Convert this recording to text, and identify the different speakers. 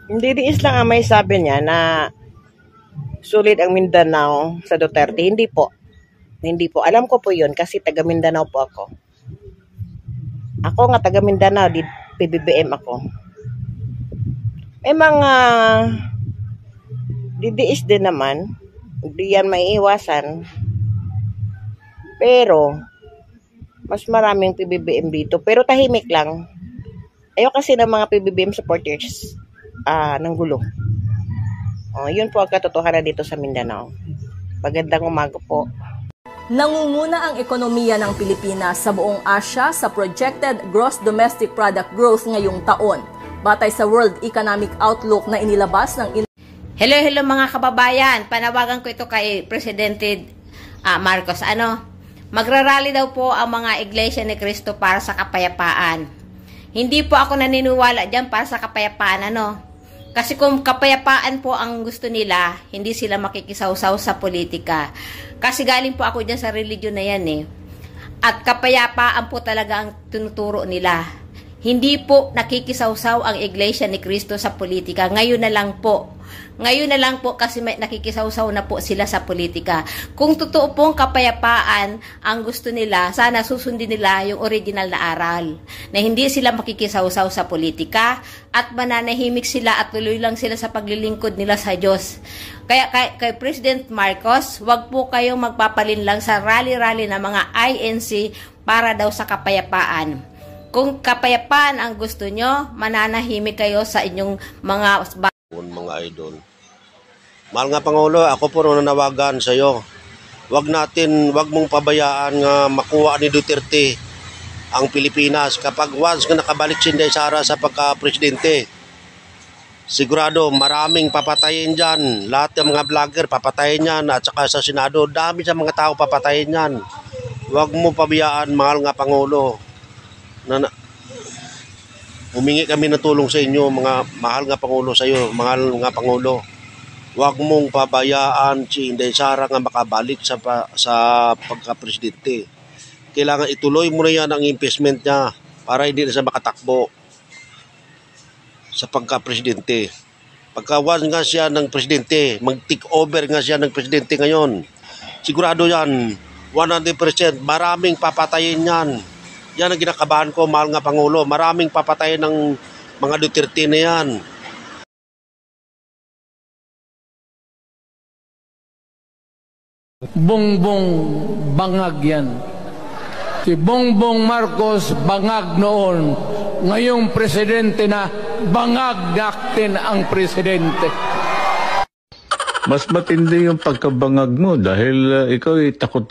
Speaker 1: Hindi diis lang ang may sabi niya na sulit ang Mindanao sa Duterte. Hindi po. Hindi po. Alam ko po yun kasi taga Mindanao po ako. Ako nga taga Mindanao, di PBBM ako. May mga didiis din naman. Hindi yan maiiwasan. Pero, mas maraming PBBM dito. Pero tahimik lang. Ayaw kasi ng mga PBBM supporters ng gulo. Yun po ang katotohanan dito sa Mindanao. Magandang umaga po.
Speaker 2: Nangunguna ang ekonomiya ng Pilipinas sa buong Asya sa projected gross domestic product growth ngayong taon, batay sa World Economic Outlook na inilabas ng
Speaker 3: Hello mga kababayan, panawagan ko ito kay Presidente Marcos. Magrarally daw po ang mga Iglesia ni Cristo para sa kapayapaan. Hindi po ako naniniwala diyan para sa kapayapaan, Kasi kung kapayapaan po ang gusto nila, hindi sila makikisawsaw sa politika. Kasi galing po ako dyan sa religion na yan At kapayapaan po talaga ang tinuturo nila. Hindi po nakikisawsaw ang Iglesia ni Cristo sa politika. Ngayon na lang po. Ngayon na lang po kasi may nakikisawsaw na po sila sa politika. Kung totoo pong kapayapaan ang gusto nila, sana susundin nila yung original na aral. Na hindi sila makikisawsaw sa politika at mananahimik sila at tuloy lang sila sa paglilingkod nila sa Diyos. Kaya kay President Marcos, wag po kayong magpapalin lang sa rally-rally ng mga INC para daw sa kapayapaan. Kung kapayapaan ang gusto nyo, mananahimik kayo sa inyong mga
Speaker 4: idol. Mahal nga Pangulo, ako po nanawagan sa iyo. Wag mong pabayaan nga makuha ni Duterte ang Pilipinas kapag once nga nakabalik si Inday Sara sa pagka-presidente. Sigurado maraming papatayin diyan. Lahat ng mga vlogger papatayin yan at saka sa Senado, dami sa mga tao papatayin yan. Wag mo pabayaan, mahal nga Pangulo. Humingi kami ng tulong sa inyo, mga mahal nga Pangulo sa iyo, mahal nga Pangulo. Huwag mong pabayaan si Inday Sara nga makabalik sa pagka-presidente. Kailangan ituloy mo na yan ang investment niya para hindi na siya makatakbo sa pagka-presidente. Pagkawan nga siya ng presidente, mag-take over nga siya ng presidente ngayon. Sigurado yan, 100%, maraming papatayin yan. Yan ang ginakabahan ko, mahal nga Pangulo. Maraming papatayin ng mga Duterte na yan.
Speaker 5: Bongbong bangag yan. Si Bongbong Marcos bangag noon. Ngayong presidente na, bangag natin ang presidente.
Speaker 6: Mas matindi yung pagkabangag mo dahil ikaw ay takot